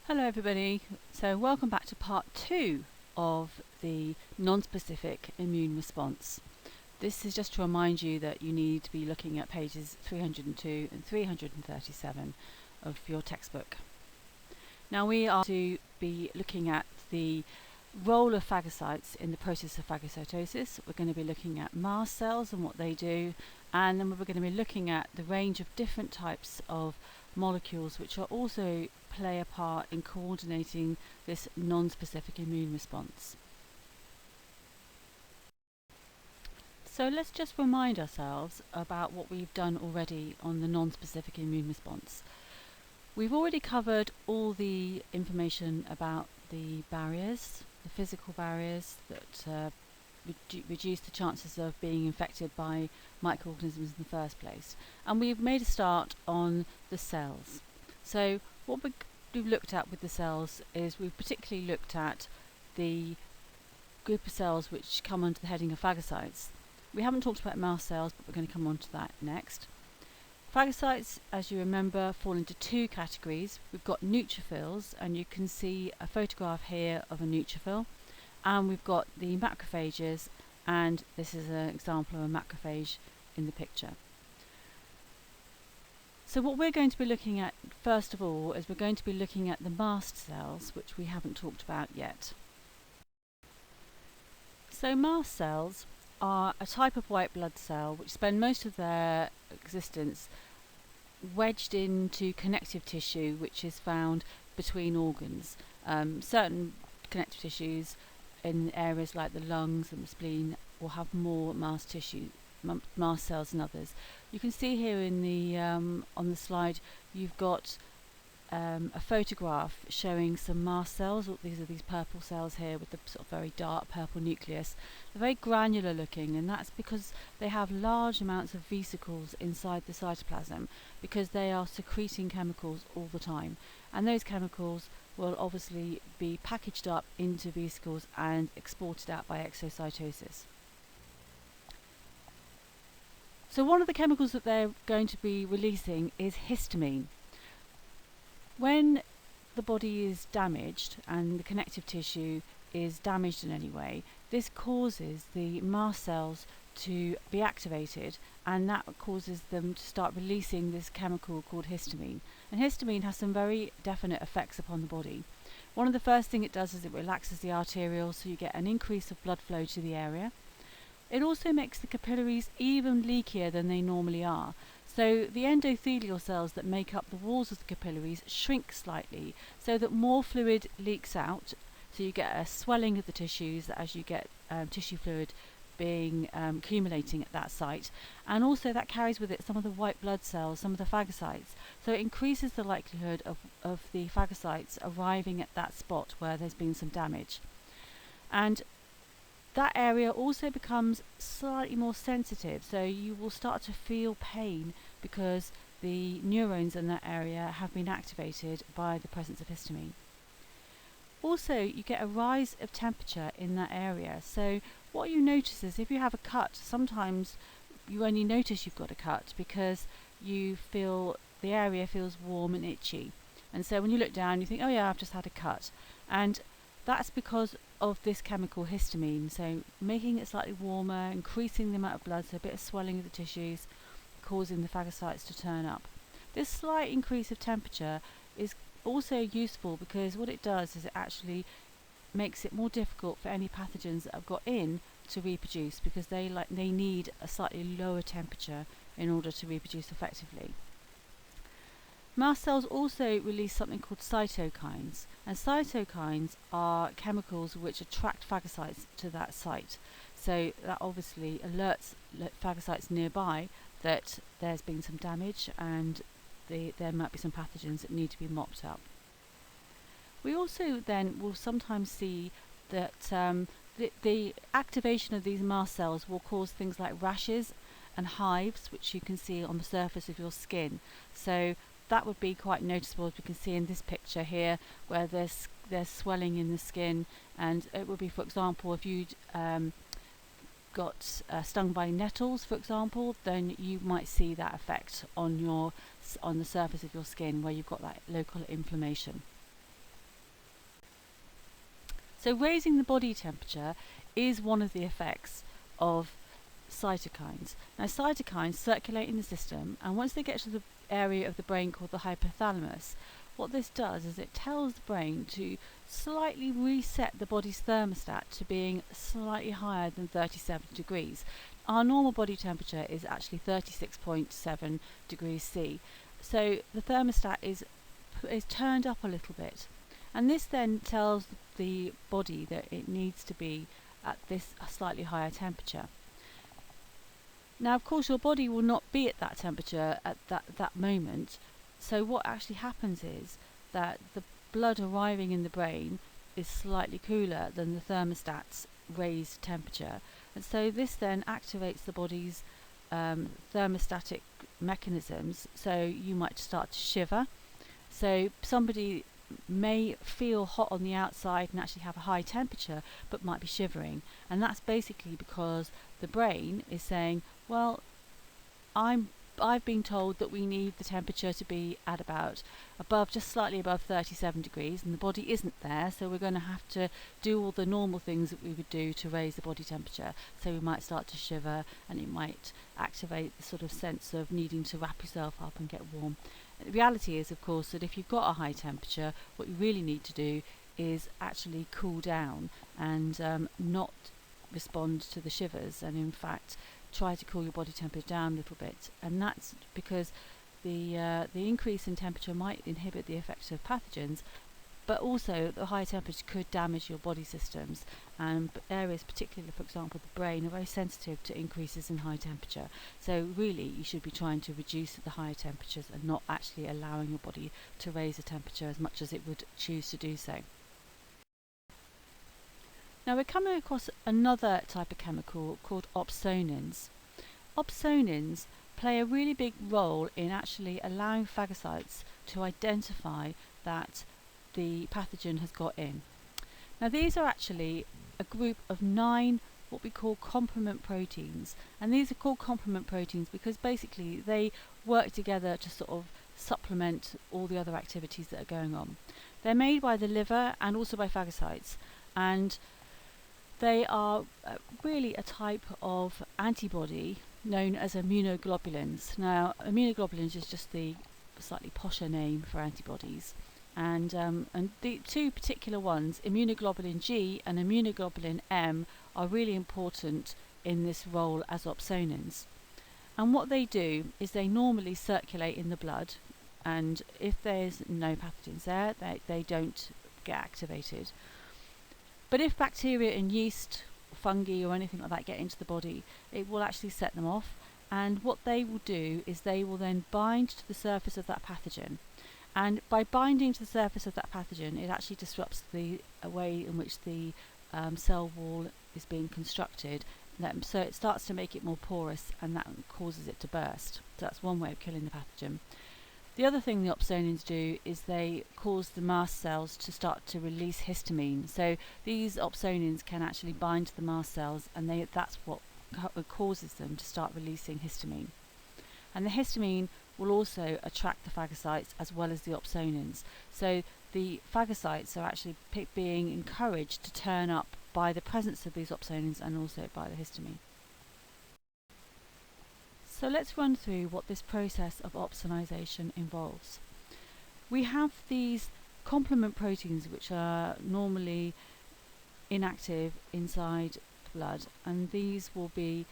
Hello everybody, so welcome back to part 2 of the non-specific immune response. This is just to remind you that you need to be looking at pages 302 and 337 of your textbook. Now we are to be looking at the role of phagocytes in the process of phagocytosis. We're going to be looking at mast cells and what they do, and then we're going to be looking at the range of different types of molecules which are also play a part in coordinating this non-specific immune response. So let's just remind ourselves about what we've done already on the non-specific immune response. We've already covered all the information about the barriers, the physical barriers that reduce the chances of being infected by microorganisms in the first place. And we've made a start on the cells. So what we've looked at with the cells is we've particularly looked at the group of cells which come under the heading of phagocytes. We haven't talked about mast cells, but we're going to come on to that next. Phagocytes, as you remember, fall into two categories. We've got neutrophils, and you can see a photograph here of a neutrophil. And we've got the macrophages, and this is an example of a macrophage in the picture. So what we're going to be looking at first of all is we're going to be looking at the mast cells, which we haven't talked about yet. So mast cells are a type of white blood cell which spend most of their existence wedged into connective tissue which is found between organs. Certain connective tissues in areas like the lungs and the spleen will have more mast cells than others. You can see here in the on the slide you've got a photograph showing some mast cells. These are these purple cells here with the sort of very dark purple nucleus. They're very granular looking, and that's because they have large amounts of vesicles inside the cytoplasm because they are secreting chemicals all the time, and those chemicals will obviously be packaged up into vesicles and exported out by exocytosis. So one of the chemicals that they're going to be releasing is histamine. When the body is damaged and the connective tissue is damaged in any way, this causes the mast cells to be activated, and that causes them to start releasing this chemical called histamine. And histamine has some very definite effects upon the body. One of the first things it does is it relaxes the arterioles, so you get an increase of blood flow to the area. It also makes the capillaries even leakier than they normally are. So the endothelial cells that make up the walls of the capillaries shrink slightly so that more fluid leaks out. So you get a swelling of the tissues as you get tissue fluid being accumulating at that site, and also that carries with it some of the white blood cells, some of the phagocytes. So it increases the likelihood of the phagocytes arriving at that spot where there's been some damage. And that area also becomes slightly more sensitive, so you will start to feel pain because the neurons in that area have been activated by the presence of histamine. Also, you get a rise of temperature in that area. So what you notice is if you have a cut, sometimes you only notice you've got a cut because you feel the area feels warm and itchy. And so when you look down, you think, oh yeah, I've just had a cut. And that's because of this chemical histamine, so making it slightly warmer, increasing the amount of blood, so a bit of swelling of the tissues, causing the phagocytes to turn up. This slight increase of temperature is also useful because what it does is it actually makes it more difficult for any pathogens that have got in to reproduce, because they need a slightly lower temperature in order to reproduce effectively. Mast cells also release something called cytokines, and cytokines are chemicals which attract phagocytes to that site. So that obviously alerts phagocytes nearby that there's been some damage and there might be some pathogens that need to be mopped up. We also then will sometimes see that the activation of these mast cells will cause things like rashes and hives, which you can see on the surface of your skin. So that would be quite noticeable, as we can see in this picture here, where there's swelling in the skin, and it would be, for example, if you'd got stung by nettles, for example, then you might see that effect on the surface of your skin where you've got that local inflammation. So raising the body temperature is one of the effects of cytokines. Now cytokines circulate in the system, and once they get to the area of the brain called the hypothalamus, what this does is it tells the brain to slightly reset the body's thermostat to being slightly higher than 37 degrees. Our normal body temperature is actually 36.7 degrees C. So the thermostat is turned up a little bit. And this then tells the body that it needs to be at this slightly higher temperature. Now, of course, your body will not be at that temperature at that moment. So what actually happens is that the blood arriving in the brain is slightly cooler than the thermostat's raised temperature. And so this then activates the body's thermostatic mechanisms. So you might start to shiver. So somebody may feel hot on the outside and actually have a high temperature, but might be shivering. And that's basically because the brain is saying, well, I've been told that we need the temperature to be at about just slightly above 37 degrees, and the body isn't there, so we're going to have to do all the normal things that we would do to raise the body temperature. So we might start to shiver, and it might activate the sort of sense of needing to wrap yourself up and get warm. The reality is, of course, that if you've got a high temperature, what you really need to do is actually cool down and not respond to the shivers, and in fact try to cool your body temperature down a little bit. And that's because the increase in temperature might inhibit the effects of pathogens, but also the high temperature could damage your body systems, and areas, particularly for example the brain, are very sensitive to increases in high temperature. So really you should be trying to reduce the higher temperatures and not actually allowing your body to raise the temperature as much as it would choose to do so. Now we're coming across another type of chemical called opsonins. Opsonins play a really big role in actually allowing phagocytes to identify that the pathogen has got in. Now these are actually a group of 9 what we call complement proteins, and these are called complement proteins because basically they work together to sort of supplement all the other activities that are going on. They're made by the liver and also by phagocytes, and they are really a type of antibody known as immunoglobulins. Now, immunoglobulins is just the slightly posher name for antibodies. And the two particular ones, immunoglobulin G and immunoglobulin M, are really important in this role as opsonins. And what they do is they normally circulate in the blood, and if there's no pathogens there, they don't get activated. But if bacteria and yeast, fungi or anything like that get into the body, it will actually set them off, and what they will do is they will then bind to the surface of that pathogen. And by binding to the surface of that pathogen, it actually disrupts the way in which the cell wall is being constructed. So it starts to make it more porous, and that causes it to burst. So that's one way of killing the pathogen. The other thing the opsonins do is they cause the mast cells to start to release histamine. So these opsonins can actually bind to the mast cells, and that's what causes them to start releasing histamine. And the histamine will also attract the phagocytes as well as the opsonins. So the phagocytes are actually being encouraged to turn up by the presence of these opsonins and also by the histamine. So let's run through what this process of opsonization involves. We have these complement proteins which are normally inactive inside the blood, and these will be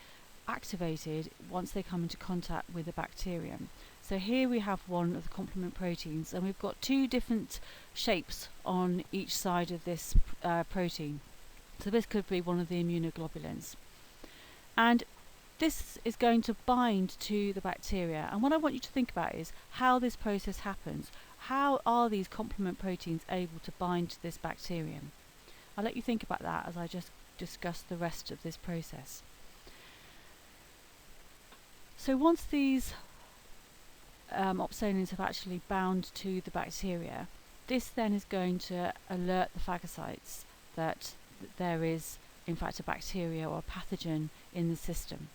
activated once they come into contact with a bacterium. So here we have one of the complement proteins, and we've got 2 different shapes on each side of this protein. So this could be one of the immunoglobulins. And this is going to bind to the bacteria, and what I want you to think about is how this process happens. How are these complement proteins able to bind to this bacterium? I'll let you think about that as I just discuss the rest of this process. So once these opsonins have actually bound to the bacteria, this then is going to alert the phagocytes that there is in fact a bacteria or a pathogen in the system.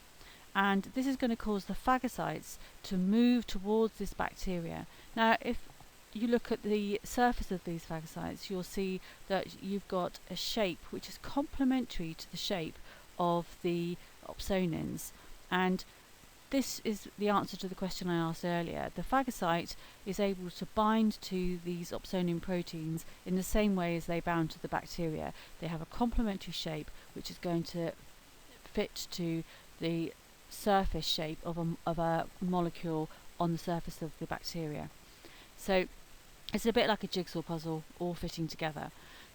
And this is going to cause the phagocytes to move towards this bacteria. Now, if you look at the surface of these phagocytes, you'll see that you've got a shape which is complementary to the shape of the opsonins. And this is the answer to the question I asked earlier. The phagocyte is able to bind to these opsonin proteins in the same way as they bound to the bacteria. They have a complementary shape which is going to fit to the surface shape of a molecule on the surface of the bacteria. So it's a bit like a jigsaw puzzle all fitting together.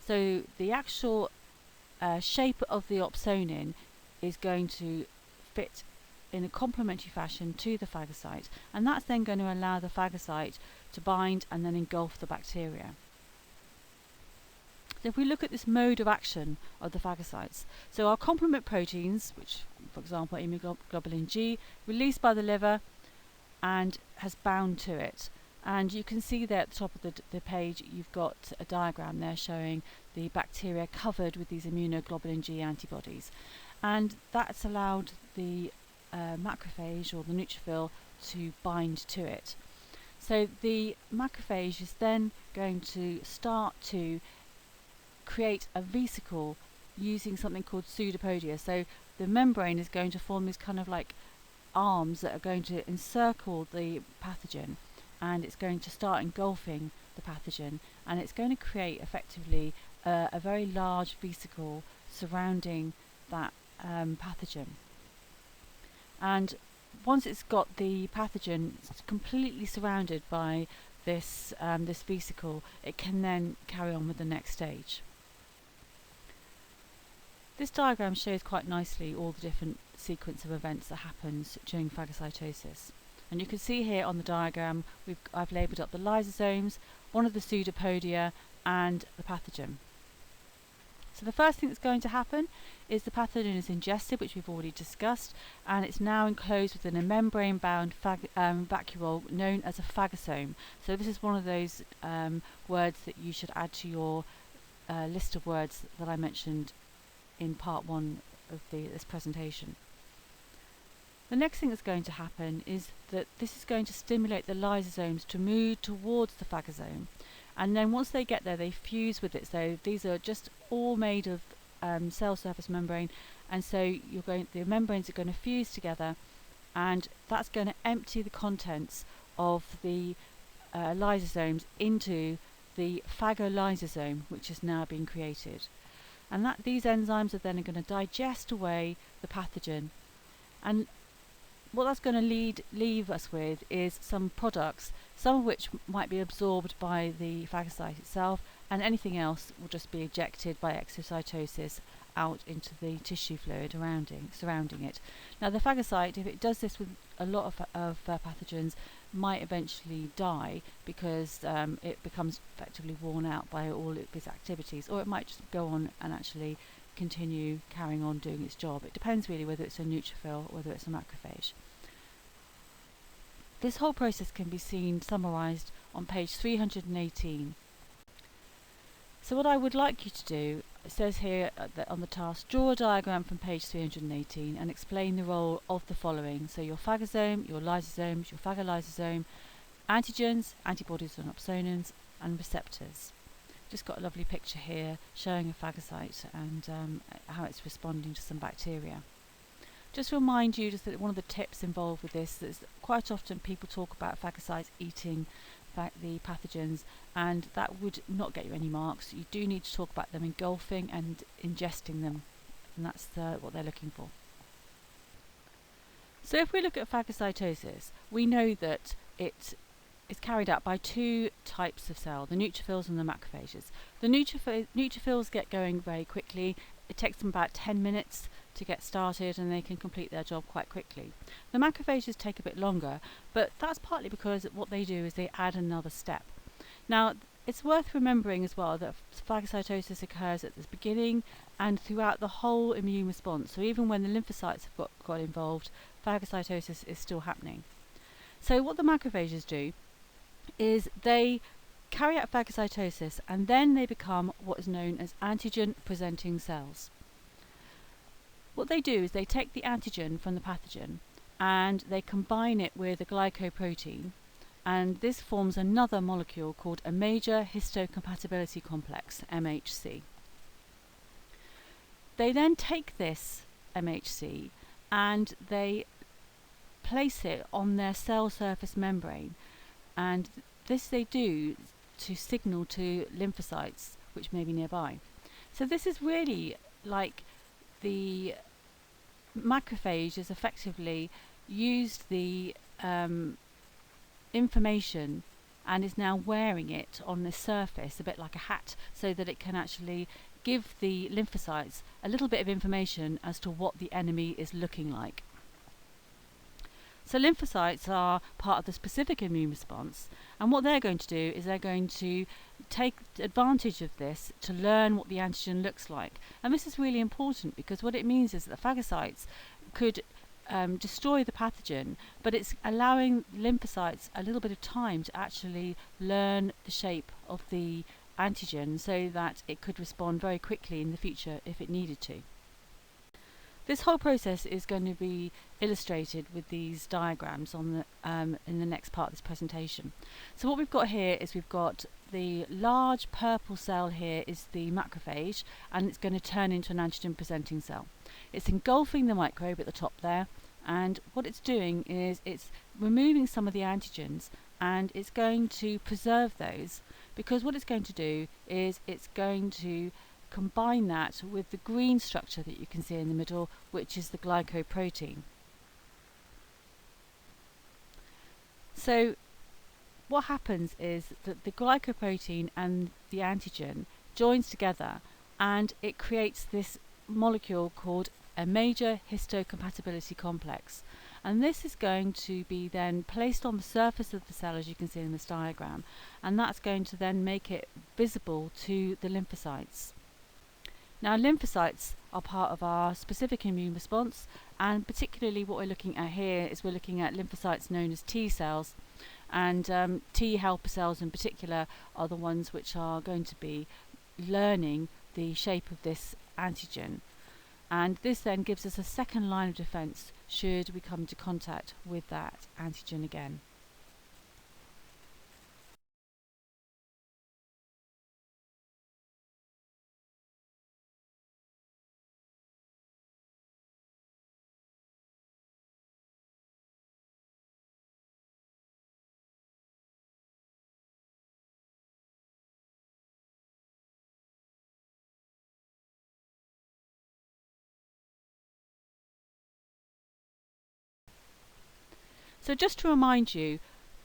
So the actual shape of the opsonin is going to fit in a complementary fashion to the phagocyte, and that's then going to allow the phagocyte to bind and then engulf the bacteria. So if we look at this mode of action of the phagocytes, so our complement proteins, which for example immunoglobulin G, released by the liver and has bound to it. And you can see there at the top of the page you've got a diagram there showing the bacteria covered with these immunoglobulin G antibodies, and that's allowed the macrophage or the neutrophil to bind to it. So the macrophage is then going to start to create a vesicle using something called pseudopodia. So the membrane is going to form these kind of like arms that are going to encircle the pathogen, and it's going to start engulfing the pathogen, and it's going to create effectively a very large vesicle surrounding that pathogen. And once it's got the pathogen completely surrounded by this vesicle, it can then carry on with the next stage. This diagram shows quite nicely all the different sequence of events that happens during phagocytosis. And you can see here on the diagram I've labelled up the lysosomes, one of the pseudopodia, and the pathogen. So the first thing that's going to happen is the pathogen is ingested, which we've already discussed, and it's now enclosed within a membrane-bound vacuole known as a phagosome. So this is one of those words that you should add to your list of words that I mentioned in part 1 of this presentation. The next thing that's going to happen is that this is going to stimulate the lysosomes to move towards the phagosome, and then once they get there they fuse with it. So these are just all made of cell surface membrane, and so the membranes are going to fuse together, and that's going to empty the contents of the lysosomes into the phagolysosome, which has now been created. And these enzymes are then going to digest away the pathogen, and what that's going to leave us with is some products, some of which might be absorbed by the phagocyte itself, and anything else will just be ejected by exocytosis out into the tissue fluid surrounding it. Now the phagocyte, if it does this with a lot of pathogens, might eventually die because it becomes effectively worn out by all of its activities, or it might just go on and actually continue carrying on doing its job. It depends really whether it's a neutrophil or whether it's a macrophage. This whole process can be seen summarised on page 318. So what I would like you to do, it says here on the task, draw a diagram from page 318 and explain the role of the following. So your phagosome, your lysosomes, your phagolysosome, antigens, antibodies and opsonins, and receptors. Just got a lovely picture here showing a phagocyte and how it's responding to some bacteria. Just to remind you that one of the tips involved with this is that quite often people talk about phagocytes eating the pathogens, and that would not get you any marks. You do need to talk about them engulfing and ingesting them, and that's what they're looking for. So if we look at phagocytosis, we know that it is carried out by two types of cell, the neutrophils and the macrophages. The neutrophils get going very quickly. It takes them about 10 minutes to get started, and they can complete their job quite quickly. The macrophages take a bit longer, but that's partly because what they do is they add another step. Now, it's worth remembering as well that phagocytosis occurs at the beginning and throughout the whole immune response. So even when the lymphocytes have got involved, phagocytosis is still happening. So what the macrophages do is they carry out phagocytosis, and then they become what is known as antigen-presenting cells. What they do is they take the antigen from the pathogen and they combine it with a glycoprotein and this forms another molecule called a major histocompatibility complex, MHC. They then take this MHC and they place it on their cell surface membrane, and this they do to signal to lymphocytes which may be nearby. So this is really like the macrophage has effectively used the information and is now wearing it on the surface, a bit like a hat, so that it can actually give the lymphocytes a little bit of information as to what the enemy is looking like. So lymphocytes are part of the specific immune response, and what they're going to do is they're going to take advantage of this to learn what the antigen looks like. And this is really important because what it means is that the phagocytes could destroy the pathogen, but it's allowing lymphocytes a little bit of time to actually learn the shape of the antigen so that it could respond very quickly in the future if it needed to. This whole process is going to be illustrated with these diagrams on the, in the next part of this presentation. So what we've got here is we've got the large purple cell here is the macrophage, and it's going to turn into an antigen presenting cell. It's engulfing the microbe at the top there, and what it's doing is it's removing some of the antigens and it's going to preserve those, because what it's going to do is it's going to combine that with the green structure that you can see in the middle, which is the glycoprotein. So what happens is that the glycoprotein and the antigen joins together and it creates this molecule called a major histocompatibility complex, and this is going to be then placed on the surface of the cell, as you can see in this diagram, and that's going to then make it visible to the lymphocytes. Now, lymphocytes are part of our specific immune response, and particularly what we're looking at here is we're looking at lymphocytes known as T cells, and T helper cells in particular are the ones which are going to be learning the shape of this antigen, and this then gives us a second line of defense should we come into contact with that antigen again. So just to remind you,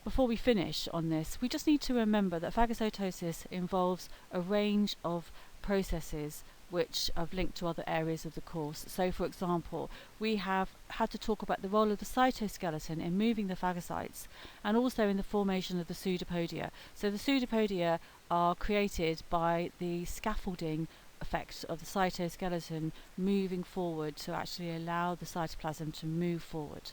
before we finish on this, we just need to remember that phagocytosis involves a range of processes which are linked to other areas of the course. So for example, we have had to talk about the role of the cytoskeleton in moving the phagocytes and also in the formation of the pseudopodia. So the pseudopodia are created by the scaffolding effect of the cytoskeleton moving forward to actually allow the cytoplasm to move forward.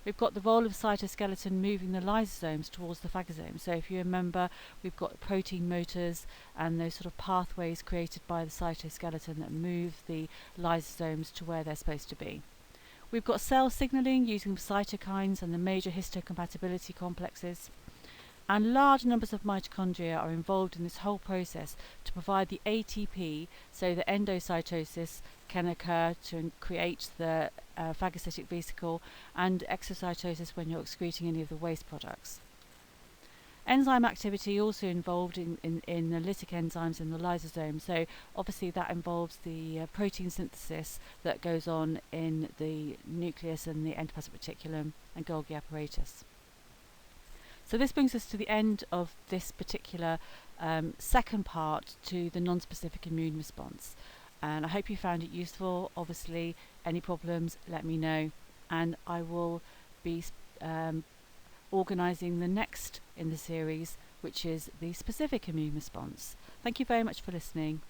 We've got the role of cytoskeleton moving the lysosomes towards the phagosome. So if you remember, we've got protein motors and those sort of pathways created by the cytoskeleton that move the lysosomes to where they're supposed to be. We've got cell signalling using cytokines and the major histocompatibility complexes. And large numbers of mitochondria are involved in this whole process to provide the ATP so that endocytosis can occur to create the phagocytic vesicle, and exocytosis when you're excreting any of the waste products. Enzyme activity also involved in the lytic enzymes in the lysosome, so obviously that involves the protein synthesis that goes on in the nucleus and the endoplasmic reticulum and Golgi apparatus. So this brings us to the end of this particular second part to the non-specific immune response. And I hope you found it useful. Obviously, any problems, let me know. And I will be organising the next in the series, which is the specific immune response. Thank you very much for listening.